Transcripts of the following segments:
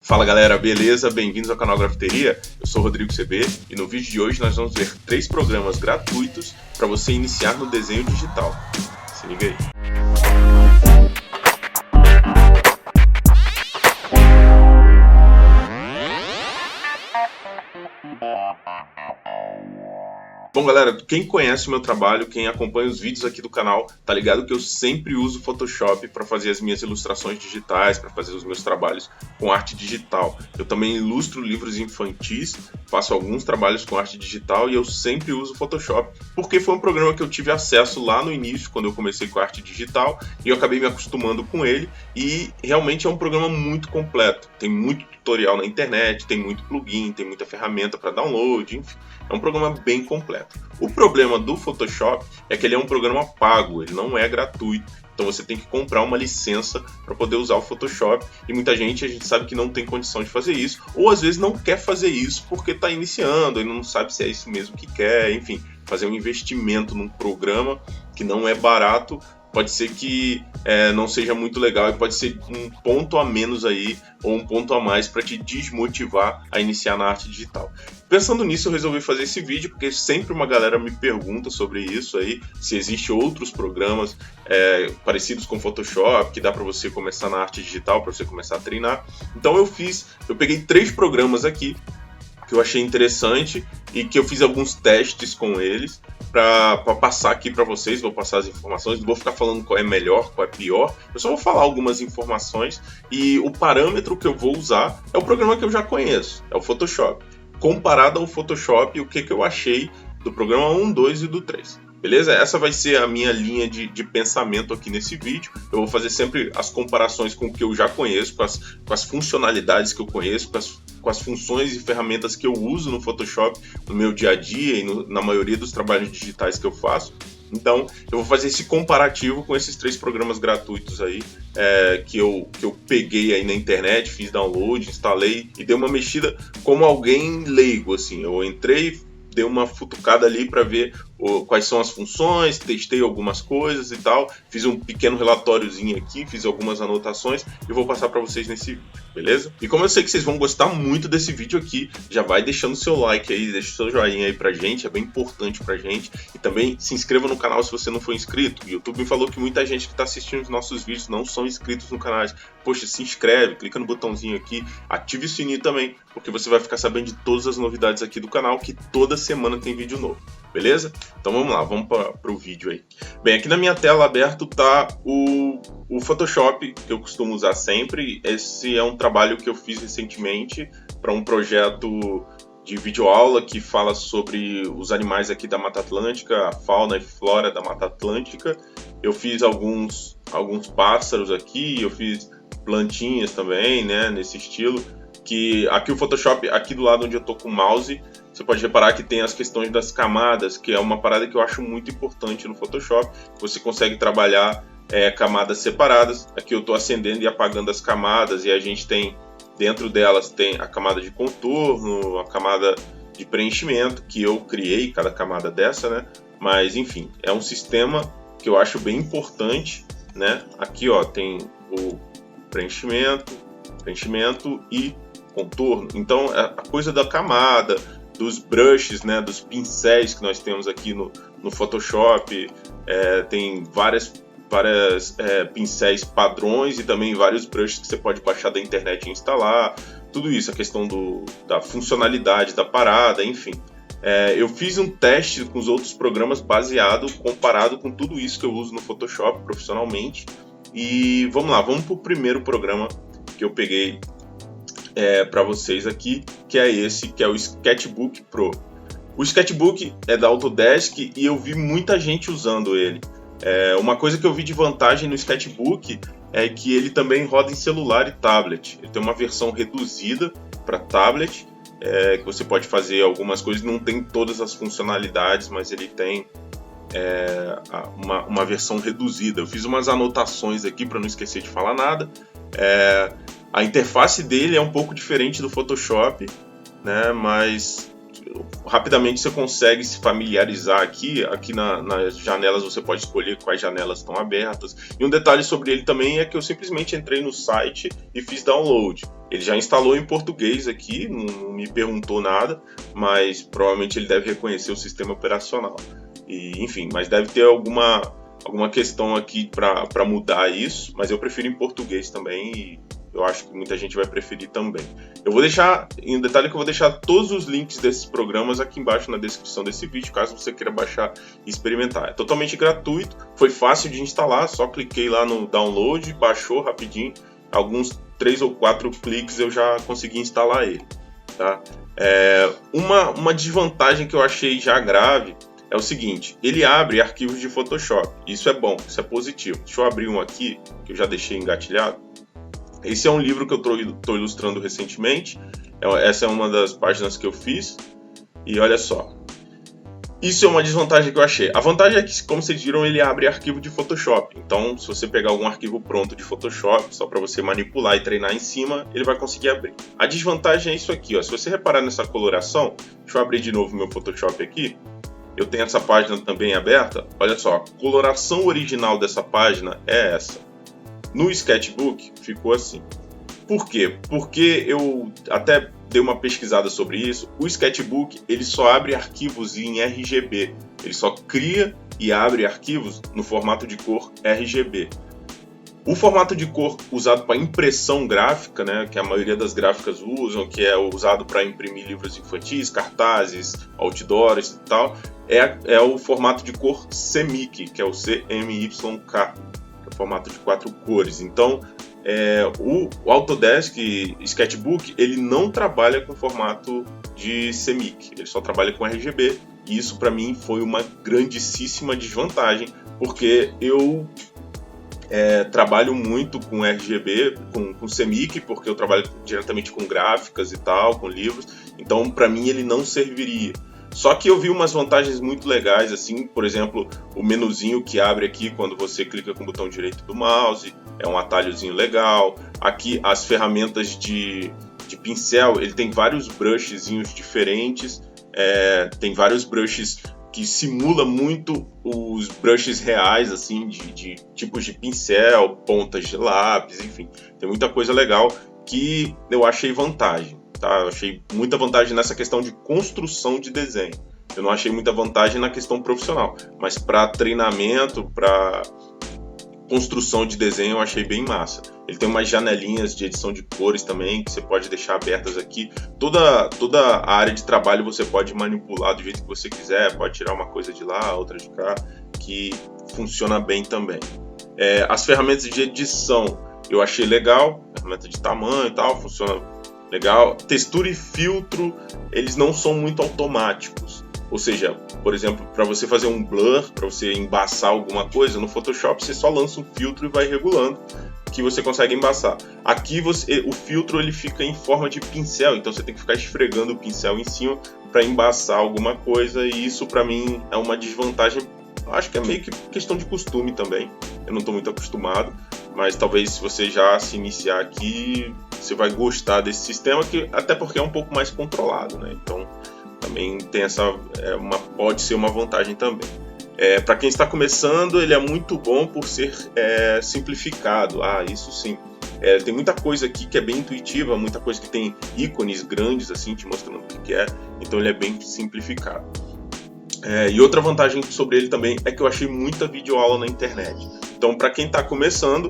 Fala galera, beleza? Bem-vindos ao canal Grafiteria. Eu sou o Rodrigo CB e no vídeo de hoje nós vamos ver 3 programas gratuitos para você iniciar no desenho digital. Se liga aí. Bom galera, quem conhece o meu trabalho, quem acompanha os vídeos aqui do canal, tá ligado que eu sempre uso Photoshop para fazer as minhas ilustrações digitais, para fazer os meus trabalhos com arte digital. Eu também ilustro livros infantis, faço alguns trabalhos com arte digital e eu sempre uso Photoshop, porque foi um programa que eu tive acesso lá no início, quando eu comecei com a arte digital, e eu acabei me acostumando com ele, e realmente é um programa muito completo. Tem muito tutorial na internet, tem muito plugin, tem muita ferramenta para download, enfim. É um programa bem completo. O problema do Photoshop é que ele é um programa pago, ele não é gratuito. Então você tem que comprar uma licença para poder usar o Photoshop. E muita gente, a gente sabe que não tem condição de fazer isso. Ou às vezes não quer fazer isso porque está iniciando e não sabe se é isso mesmo que quer. Enfim, fazer um investimento num programa que não é barato pode ser que não seja muito legal e pode ser um ponto a menos aí ou um ponto a mais para te desmotivar a iniciar na arte digital. Pensando nisso, eu resolvi fazer esse vídeo porque sempre uma galera me pergunta sobre isso aí, se existem outros programas parecidos com Photoshop, que dá para você começar na arte digital, para você começar a treinar. Então eu peguei 3 programas aqui que eu achei interessante e que eu fiz alguns testes com eles para passar aqui para vocês. Vou passar as informações, não vou ficar falando qual é melhor, qual é pior, eu só vou falar algumas informações e o parâmetro que eu vou usar é o programa que eu já conheço, é o Photoshop. Comparado ao Photoshop, o que eu achei do programa 1, 2 e do 3. Beleza? Essa vai ser a minha linha de pensamento aqui nesse vídeo. Eu vou fazer sempre as comparações com o que eu já conheço, com as funcionalidades que eu conheço, com as funções e ferramentas que eu uso no Photoshop no meu dia a dia e na maioria dos trabalhos digitais que eu faço. Então, eu vou fazer esse comparativo com esses 3 programas gratuitos aí que eu peguei aí na internet, fiz download, instalei e dei uma mexida como alguém leigo, assim. Eu entrei, dei uma futucada ali para ver quais são as funções, testei algumas coisas e tal, fiz um pequeno relatóriozinho aqui, fiz algumas anotações e vou passar para vocês nesse vídeo, beleza? E como eu sei que vocês vão gostar muito desse vídeo aqui, já vai deixando seu like aí, deixa o seu joinha aí pra gente, é bem importante pra gente, e também se inscreva no canal se você não for inscrito. O YouTube me falou que muita gente que está assistindo os nossos vídeos não são inscritos no canal. Poxa, se inscreve, clica no botãozinho aqui, ative o sininho também, porque você vai ficar sabendo de todas as novidades aqui do canal, que toda semana tem vídeo novo. Beleza? Então vamos lá, vamos para o vídeo aí. Bem, aqui na minha tela aberto tá o Photoshop, que eu costumo usar sempre. Esse é um trabalho que eu fiz recentemente para um projeto de videoaula que fala sobre os animais aqui da Mata Atlântica, a fauna e flora da Mata Atlântica. Eu fiz alguns pássaros aqui, eu fiz plantinhas também, né, nesse estilo. Que aqui o Photoshop, aqui do lado onde eu tô com o mouse, você pode reparar que tem as questões das camadas, que é uma parada que eu acho muito importante no Photoshop. Você consegue trabalhar camadas separadas. Aqui eu tô acendendo e apagando as camadas e a gente tem, dentro delas, tem a camada de contorno, a camada de preenchimento, que eu criei cada camada dessa, né? Mas enfim, é um sistema que eu acho bem importante, né? Aqui ó, tem o preenchimento e contorno. Então a coisa da camada, dos brushes, né, dos pincéis que nós temos aqui no Photoshop, tem várias pincéis padrões e também vários brushes que você pode baixar da internet e instalar. Tudo isso, a questão da funcionalidade da parada, enfim. Eu fiz um teste com os outros programas comparado com tudo isso que eu uso no Photoshop profissionalmente. E vamos lá, vamos para o primeiro programa que eu peguei para vocês aqui, que é esse, que é o Sketchbook Pro. O Sketchbook é da Autodesk e eu vi muita gente usando ele. Uma coisa que eu vi de vantagem no Sketchbook é que ele também roda em celular e tablet. Ele tem uma versão reduzida para tablet, que você pode fazer algumas coisas, não tem todas as funcionalidades, mas ele tem uma versão reduzida. Eu fiz umas anotações aqui para não esquecer de falar nada. A interface dele é um pouco diferente do Photoshop, né? Mas rapidamente você consegue se familiarizar aqui nas janelas você pode escolher quais janelas estão abertas. E um detalhe sobre ele também é que eu simplesmente entrei no site e fiz download. Ele já instalou em português aqui, não me perguntou nada, mas provavelmente ele deve reconhecer o sistema operacional. E, enfim, mas deve ter alguma questão aqui para mudar isso, mas eu prefiro em português também e eu acho que muita gente vai preferir também. Eu vou deixar, em detalhe que eu vou deixar todos os links desses programas aqui embaixo na descrição desse vídeo, caso você queira baixar e experimentar. É totalmente gratuito, foi fácil de instalar, só cliquei lá no download, baixou rapidinho, alguns 3 ou 4 cliques eu já consegui instalar ele. Tá? Uma desvantagem que eu achei já grave é o seguinte, ele abre arquivos de Photoshop, isso é bom, isso é positivo. Deixa eu abrir um aqui, que eu já deixei engatilhado. Esse é um livro que eu estou ilustrando recentemente, essa é uma das páginas que eu fiz, e olha só. Isso é uma desvantagem que eu achei. A vantagem é que, como vocês viram, ele abre arquivo de Photoshop. Então, se você pegar algum arquivo pronto de Photoshop, só para você manipular e treinar em cima, ele vai conseguir abrir. A desvantagem é isso aqui, ó. Se você reparar nessa coloração, deixa eu abrir de novo meu Photoshop aqui. Eu tenho essa página também aberta. Olha só, a coloração original dessa página é essa. No Sketchbook ficou assim. Por quê? Porque eu até dei uma pesquisada sobre isso. O Sketchbook ele só abre arquivos em RGB. Ele só cria e abre arquivos no formato de cor RGB. O formato de cor usado para impressão gráfica, né, que a maioria das gráficas usam, que é usado para imprimir livros infantis, cartazes, outdoors e tal, é o formato de cor CMYK, que é o CMYK. Formato de 4 cores. Então, o Autodesk Sketchbook ele não trabalha com formato de CMYK, ele só trabalha com RGB. E isso para mim foi uma grandíssima desvantagem, porque eu trabalho muito com RGB, com CMYK, porque eu trabalho diretamente com gráficas e tal, com livros. Então, para mim ele não serviria. Só que eu vi umas vantagens muito legais, assim, por exemplo, o menuzinho que abre aqui quando você clica com o botão direito do mouse, é um atalhozinho legal. Aqui as ferramentas de pincel, ele tem vários brushzinhos diferentes, tem vários brushes que simula muito os brushes reais, assim, de tipos de pincel, pontas de lápis, enfim, tem muita coisa legal que eu achei vantagem. Tá? Eu achei muita vantagem nessa questão de construção de desenho. Eu não achei muita vantagem na questão profissional, mas para treinamento, para construção de desenho eu achei bem massa. Ele tem umas janelinhas de edição de cores também que você pode deixar abertas aqui. Toda a área de trabalho você pode manipular do jeito que você quiser, pode tirar uma coisa de lá, outra de cá, que funciona bem também. As ferramentas de edição eu achei legal, ferramenta de tamanho e tal, funciona legal. Textura e filtro, eles não são muito automáticos. Ou seja, por exemplo, para você fazer um blur, para você embaçar alguma coisa, no Photoshop você só lança um filtro e vai regulando, que você consegue embaçar. Aqui o filtro ele fica em forma de pincel, então você tem que ficar esfregando o pincel em cima para embaçar alguma coisa, e isso para mim é uma desvantagem. Acho que é meio que questão de costume também. Eu não estou muito acostumado, mas talvez se você já se iniciar aqui, você vai gostar desse sistema, que até porque é um pouco mais controlado, né? Então também tem pode ser uma vantagem também. Para quem está começando, ele é muito bom por ser simplificado. Isso sim. Tem muita coisa aqui que é bem intuitiva, muita coisa que tem ícones grandes assim, te mostrando o que é. Então ele é bem simplificado. E outra vantagem sobre ele também é que eu achei muita videoaula na internet. Então, para quem está começando,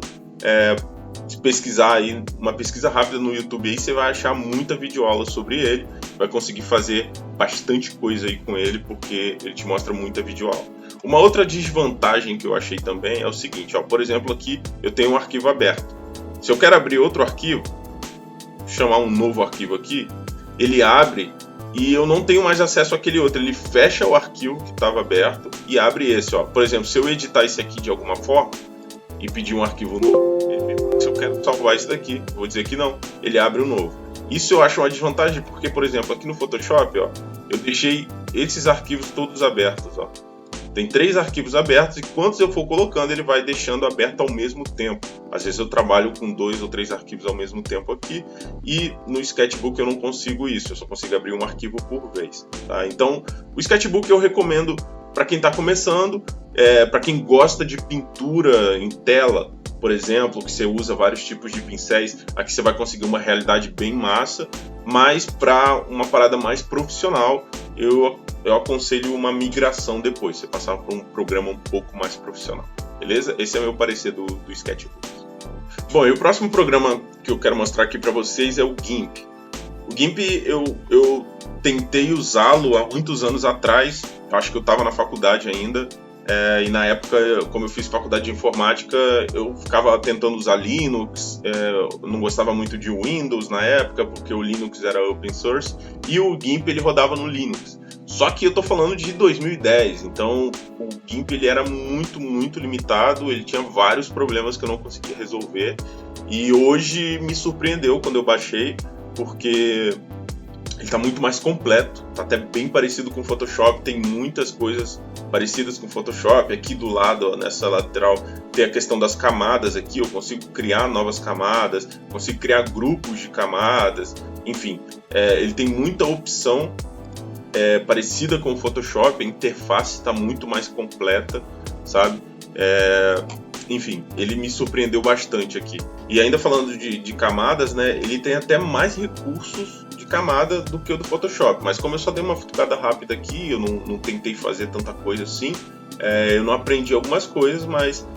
se pesquisar aí, uma pesquisa rápida no YouTube aí, você vai achar muita videoaula sobre ele, vai conseguir fazer bastante coisa aí com ele, porque ele te mostra muita videoaula. Uma outra desvantagem que eu achei também é o seguinte, por exemplo, aqui eu tenho um arquivo aberto. Se eu quero abrir outro arquivo, chamar um novo arquivo aqui, ele abre e eu não tenho mais acesso àquele outro, ele fecha o arquivo que estava aberto e abre esse. Por exemplo, se eu editar esse aqui de alguma forma e pedir um arquivo novo, se eu quero salvar esse daqui, vou dizer que não, ele abre um novo. Isso eu acho uma desvantagem porque, por exemplo, aqui no Photoshop, eu deixei esses arquivos todos abertos. tem 3 arquivos abertos e quantos eu for colocando ele vai deixando aberto ao mesmo tempo. Às vezes eu trabalho com 2 ou 3 arquivos ao mesmo tempo aqui e no Sketchbook eu não consigo isso, eu só consigo abrir um arquivo por vez. Tá? Então o Sketchbook eu recomendo para quem está começando, para quem gosta de pintura em tela, por exemplo, que você usa vários tipos de pincéis, aqui você vai conseguir uma realidade bem massa, mas para uma parada mais profissional, eu aconselho uma migração depois, você passar por um programa um pouco mais profissional, beleza? Esse é o meu parecer do Sketchbook. Bom, e o próximo programa que eu quero mostrar aqui para vocês é o GIMP. O GIMP eu tentei usá-lo há muitos anos atrás, acho que eu estava na faculdade ainda, e na época, como eu fiz faculdade de informática, eu ficava tentando usar Linux, eu não gostava muito de Windows na época, porque o Linux era open source, e o GIMP ele rodava no Linux. Só que eu tô falando de 2010, então o GIMP ele era muito, muito limitado, ele tinha vários problemas que eu não conseguia resolver, e hoje me surpreendeu quando eu baixei, porque ele está muito mais completo, está até bem parecido com o Photoshop, tem muitas coisas parecidas com o Photoshop. Aqui do lado, ó, nessa lateral, tem a questão das camadas aqui, eu consigo criar novas camadas, consigo criar grupos de camadas, enfim, ele tem muita opção parecida com o Photoshop, a interface está muito mais completa, sabe? Enfim, ele me surpreendeu bastante aqui. E ainda falando de camadas, né, ele tem até mais recursos de camada do que o do Photoshop. Mas como eu só dei uma futucada rápida aqui, eu não tentei fazer tanta coisa assim, eu não aprendi algumas coisas, mas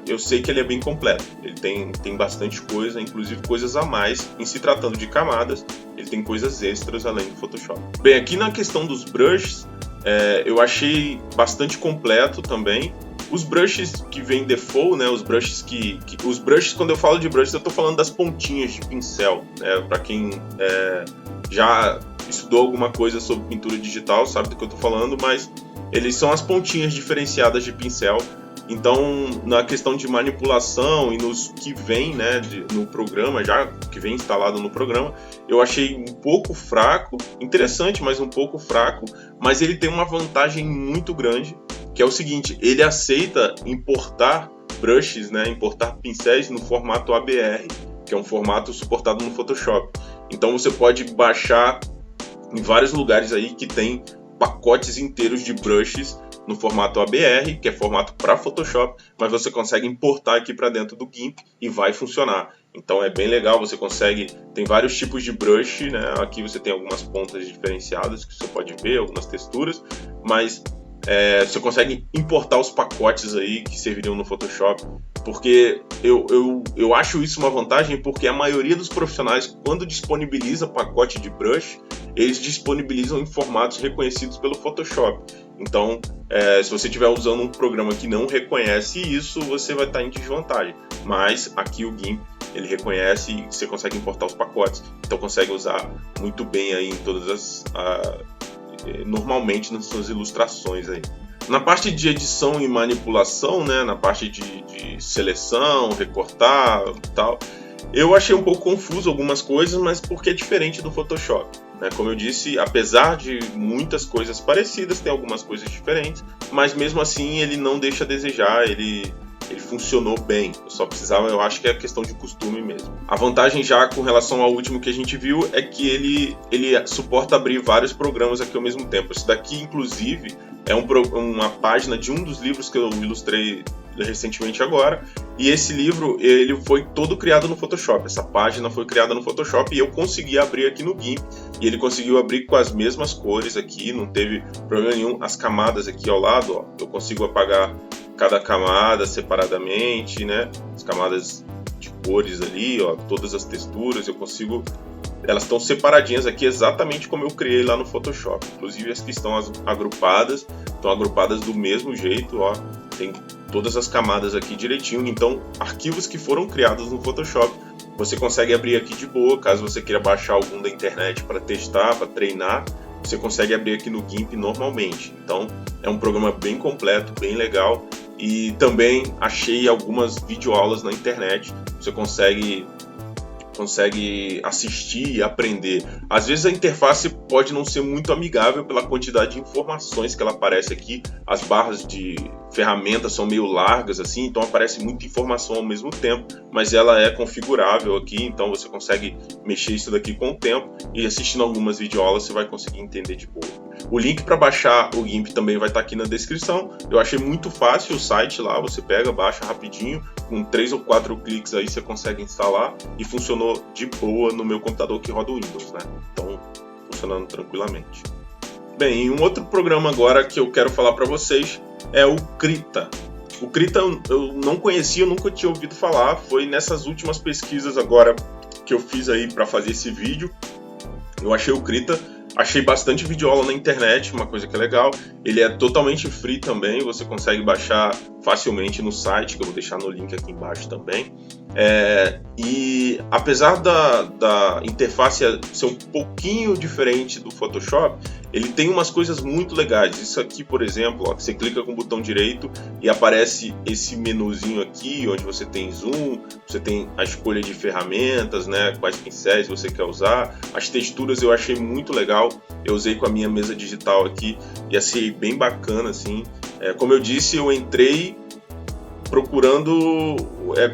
eu sei que ele é bem completo. Ele tem bastante coisa, inclusive coisas a mais. Em se tratando de camadas, ele tem coisas extras além do Photoshop. Bem, aqui na questão dos brushes, eu achei bastante completo também. Os brushes que vem default, né, os brushes, quando eu falo de brushes, eu estou falando das pontinhas de pincel, né, para quem já estudou alguma coisa sobre pintura digital, sabe do que eu estou falando, mas eles são as pontinhas diferenciadas de pincel. Então, na questão de manipulação e nos que vem, né, no programa, já que vem instalado no programa, eu achei um pouco fraco, interessante, mas um pouco fraco, mas ele tem uma vantagem muito grande, que é o seguinte: ele aceita importar brushes, né, importar pincéis no formato ABR, que é um formato suportado no Photoshop. Então você pode baixar em vários lugares aí que tem pacotes inteiros de brushes no formato ABR, que é formato para Photoshop, mas você consegue importar aqui para dentro do GIMP e vai funcionar. Então é bem legal, você consegue, tem vários tipos de brush, né? Aqui você tem algumas pontas diferenciadas que você pode ver, algumas texturas, mas você consegue importar os pacotes aí que serviriam no Photoshop, porque eu acho isso uma vantagem, porque a maioria dos profissionais, quando disponibiliza pacote de brush, eles disponibilizam em formatos reconhecidos pelo Photoshop. Então, se você estiver usando um programa que não reconhece isso, você vai estar em desvantagem. Mas aqui o GIMP, ele reconhece e você consegue importar os pacotes. Então consegue usar muito bem aí em todas normalmente nas suas ilustrações aí. Na parte de edição e manipulação, né, na parte de seleção, recortar e tal, eu achei um pouco confuso algumas coisas, mas porque é diferente do Photoshop, né? Como eu disse, apesar de muitas coisas parecidas, tem algumas coisas diferentes, mas mesmo assim ele não deixa a desejar, ele funcionou bem. Eu só precisava, eu acho que é questão de costume mesmo. A vantagem já com relação ao último que a gente viu é que ele suporta abrir vários programas aqui ao mesmo tempo. Esse daqui, inclusive, é uma página de um dos livros que eu ilustrei recentemente agora, e esse livro ele foi todo criado no Photoshop. Essa página foi criada no Photoshop e eu consegui abrir aqui no GIMP, e ele conseguiu abrir com as mesmas cores aqui, não teve problema nenhum. As camadas aqui ao lado, ó, eu consigo apagar cada camada separadamente, né? As camadas de cores ali, ó, todas as texturas, elas estão separadinhas aqui exatamente como eu criei lá no Photoshop. Inclusive as que estão agrupadas do mesmo jeito, ó, tem todas as camadas aqui direitinho. Então, arquivos que foram criados no Photoshop, você consegue abrir aqui de boa. Caso você queira baixar algum da internet para testar, para treinar, você consegue abrir aqui no GIMP normalmente. Então, é um programa bem completo, bem legal. E também achei algumas videoaulas na internet. Você consegue consegue assistir e aprender. Às vezes a interface pode não ser muito amigável pela quantidade de informações que ela aparece aqui. As barras de ferramentas são meio largas assim, então aparece muita informação ao mesmo tempo, mas ela é configurável aqui, então você consegue mexer isso daqui com o tempo e assistindo algumas videoaulas você vai conseguir entender de boa. O link para baixar o GIMP também vai estar aqui na descrição. Eu achei muito fácil o site lá, você pega, baixa rapidinho, com 3 ou 4 cliques aí você consegue instalar e funcionou de boa no meu computador que roda o Windows, né? Então, funcionando tranquilamente. Bem, um outro programa agora que eu quero falar para vocês é o Krita. O Krita eu não conhecia, eu nunca tinha ouvido falar, foi nessas últimas pesquisas agora que eu fiz aí para fazer esse vídeo. Eu achei o Krita, achei bastante videoaula na internet, uma coisa que é legal. Ele é totalmente free também, você consegue baixar facilmente no site, que eu vou deixar no link aqui embaixo também. E apesar da interface ser um pouquinho diferente do Photoshop, ele tem umas coisas muito legais. Isso aqui, por exemplo, ó, você clica com o botão direito e aparece esse menuzinho aqui, onde você tem zoom, você tem a escolha de ferramentas, né, quais pincéis você quer usar. As texturas eu achei muito legal, eu usei com a minha mesa digital aqui e achei bem bacana, assim. Como eu disse, eu entrei procurando,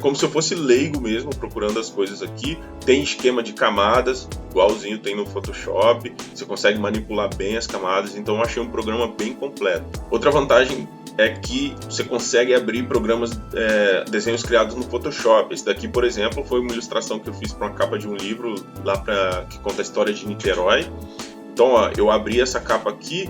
como se eu fosse leigo mesmo, procurando as coisas aqui. Tem esquema de camadas, igualzinho tem no Photoshop, você consegue manipular bem as camadas, então eu achei um programa bem completo. Outra vantagem é que você consegue abrir programas, desenhos criados no Photoshop. Esse daqui, por exemplo, foi uma ilustração que eu fiz para uma capa de um livro lá que conta a história de Niterói. Então, ó, eu abri essa capa aqui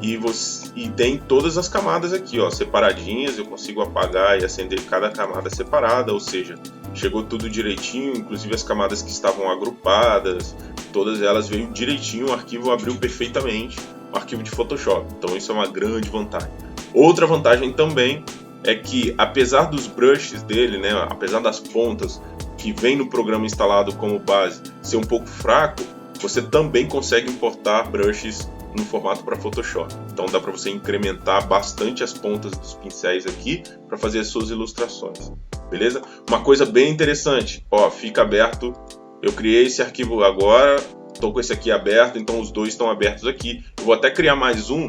e tem todas as camadas aqui, ó, separadinhas. Eu consigo apagar e acender cada camada separada, ou seja, chegou tudo direitinho, inclusive as camadas que estavam agrupadas, todas elas veio direitinho, o arquivo abriu perfeitamente, o arquivo de Photoshop. Então isso é uma grande vantagem. Outra vantagem também é que, apesar dos brushes dele, né, apesar das pontas que vem no programa instalado como base ser um pouco fraco, você também consegue importar brushes no formato para Photoshop. Então dá para você incrementar bastante as pontas dos pincéis aqui para fazer as suas ilustrações, beleza? Uma coisa bem interessante, ó, fica aberto. Eu criei esse arquivo agora, estou com esse aqui aberto, então os dois estão abertos aqui. Eu vou até criar mais um.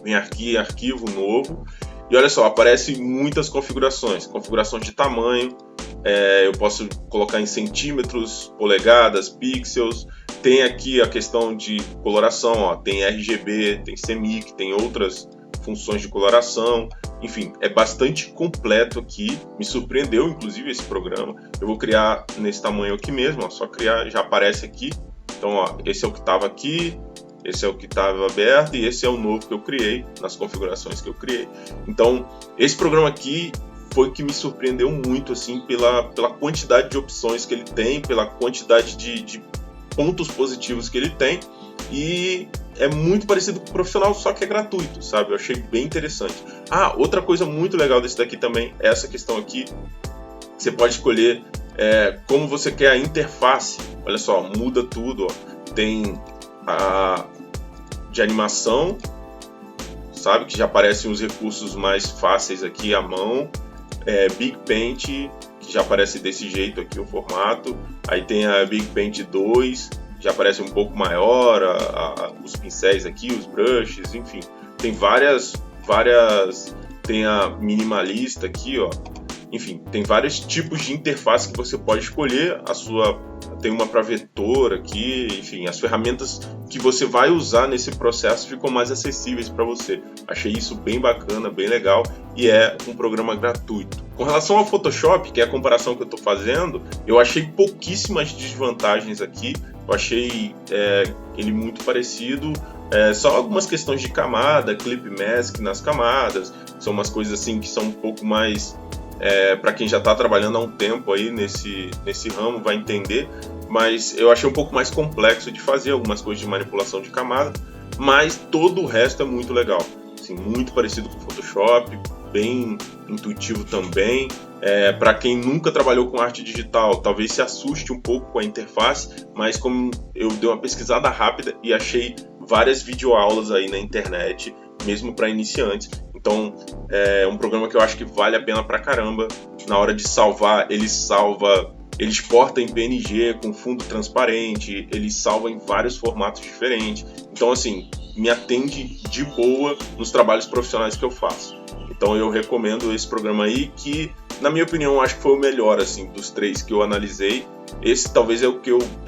Vem aqui, arquivo novo. E olha só, aparecem muitas configurações de tamanho. Eu posso colocar em centímetros, polegadas, pixels. Tem aqui a questão de coloração, ó, tem RGB, tem CMYK, tem outras funções de coloração. Enfim, é bastante completo aqui. Me surpreendeu, inclusive, esse programa. Eu vou criar nesse tamanho aqui mesmo, ó, só criar, já aparece aqui. Então, ó, esse é o que estava aqui. Esse é o que estava aberto e esse é o novo que eu criei, nas configurações que eu criei. Então, esse programa aqui foi que me surpreendeu muito, assim, pela quantidade de opções que ele tem, pela quantidade de pontos positivos que ele tem. E é muito parecido com o profissional, só que é gratuito, sabe? Eu achei bem interessante. Outra coisa muito legal desse daqui também é essa questão aqui. Você pode escolher como você quer a interface. Olha só, muda tudo, ó. Tem de animação, sabe, que já aparecem os recursos mais fáceis aqui à mão. Big Paint, que já aparece desse jeito aqui o formato. Aí tem a Big Paint 2, já aparece um pouco maior, os pincéis aqui, os brushes, enfim. Tem várias, tem a minimalista aqui, ó. Enfim, tem vários tipos de interface que você pode escolher. Tem uma para vetor aqui, enfim, as ferramentas que você vai usar nesse processo ficam mais acessíveis para você. Achei isso bem bacana, bem legal, e é um programa gratuito. Com relação ao Photoshop, que é a comparação que eu estou fazendo, eu achei pouquíssimas desvantagens aqui. Eu achei ele muito parecido. Só algumas questões de camada, clip mask nas camadas, são umas coisas assim que são um pouco mais... para quem já está trabalhando há um tempo aí nesse ramo vai entender, mas eu achei um pouco mais complexo de fazer algumas coisas de manipulação de camada, mas todo o resto é muito legal, assim, muito parecido com o Photoshop, bem intuitivo também. Para quem nunca trabalhou com arte digital, talvez se assuste um pouco com a interface, mas como eu dei uma pesquisada rápida e achei várias videoaulas aí na internet, mesmo para iniciantes. Então é um programa que eu acho que vale a pena pra caramba. Na hora de salvar, ele salva ele exporta em PNG com fundo transparente, ele salva em vários formatos diferentes. Então, assim, me atende de boa nos trabalhos profissionais que eu faço. Então eu recomendo esse programa aí, que na minha opinião acho que foi o melhor assim dos 3 que eu analisei. Esse talvez é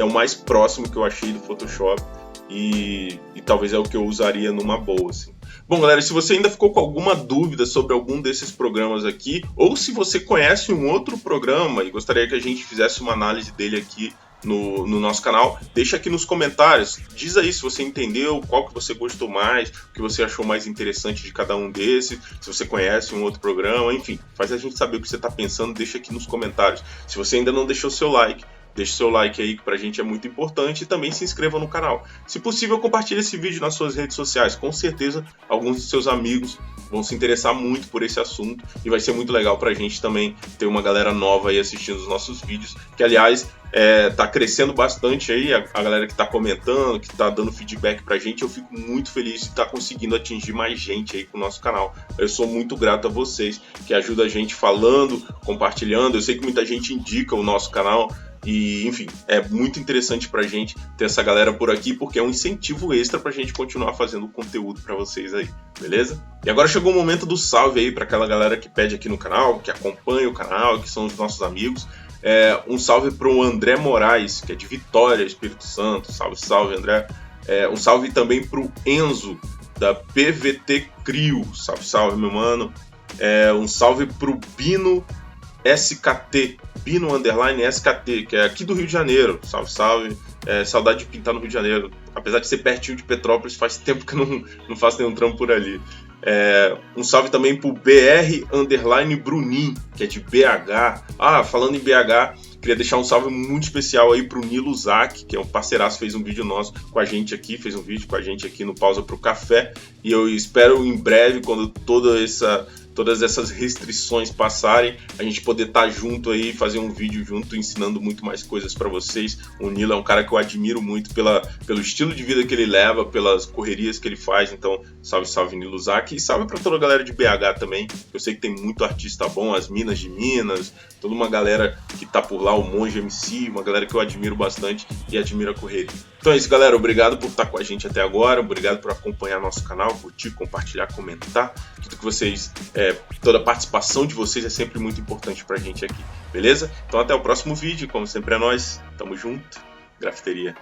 o mais próximo que eu achei do Photoshop e talvez é o que eu usaria numa boa assim. Bom, galera, se você ainda ficou com alguma dúvida sobre algum desses programas aqui, ou se você conhece um outro programa e gostaria que a gente fizesse uma análise dele aqui no nosso canal, deixa aqui nos comentários, diz aí se você entendeu, qual que você gostou mais, o que você achou mais interessante de cada um desses, se você conhece um outro programa, enfim, faz a gente saber o que você está pensando, deixa aqui nos comentários. Se você ainda não deixou seu like, deixe seu like aí, que pra gente é muito importante, e também se inscreva no canal. Se possível, compartilhe esse vídeo nas suas redes sociais, com certeza alguns de seus amigos vão se interessar muito por esse assunto, e vai ser muito legal pra gente também ter uma galera nova aí assistindo os nossos vídeos, que aliás tá crescendo bastante aí, a galera que tá comentando, que tá dando feedback pra gente. Eu fico muito feliz de estar conseguindo atingir mais gente aí com o nosso canal. Eu sou muito grato a vocês que ajudam a gente falando, compartilhando. Eu sei que muita gente indica o nosso canal e, enfim, é muito interessante pra gente ter essa galera por aqui, porque é um incentivo extra pra gente continuar fazendo conteúdo pra vocês aí, beleza? E agora chegou o momento do salve aí pra aquela galera que pede aqui no canal, que acompanha o canal, que são os nossos amigos. Um salve para o André Moraes, que é de Vitória, Espírito Santo. Salve, salve, André. Um salve também para o Enzo, da PVT Crio. Salve, salve, meu mano. Um salve para o Bino SKT, Bino _ SKT, que é aqui do Rio de Janeiro. Salve, salve. Saudade de pintar no Rio de Janeiro. Apesar de ser pertinho de Petrópolis, faz tempo que eu não faço nenhum trampo por ali. Um salve também pro BR _ Brunin, que é de BH. Falando em BH, queria deixar um salve muito especial aí pro Nilo Zac, que é um parceiraço, fez um vídeo nosso com a gente aqui, fez um vídeo com a gente aqui no Pausa pro Café, e eu espero em breve, quando todas essas restrições passarem, a gente poder estar junto aí, fazer um vídeo junto, ensinando muito mais coisas para vocês. O Nilo é um cara que eu admiro muito pelo estilo de vida que ele leva, pelas correrias que ele faz. Então, salve, salve, Nilo Zac. E salve para toda a galera de BH também. Eu sei que tem muito artista bom, as Minas de Minas, toda uma galera que tá por lá, o Monge MC, uma galera que eu admiro bastante e admiro a correria. Então é isso, galera. Obrigado por estar com a gente até agora. Obrigado por acompanhar nosso canal, curtir, compartilhar, comentar. Tudo que vocês, toda a participação de vocês é sempre muito importante pra gente aqui, beleza? Então até o próximo vídeo. Como sempre é nóis. Tamo junto. Grafiteria.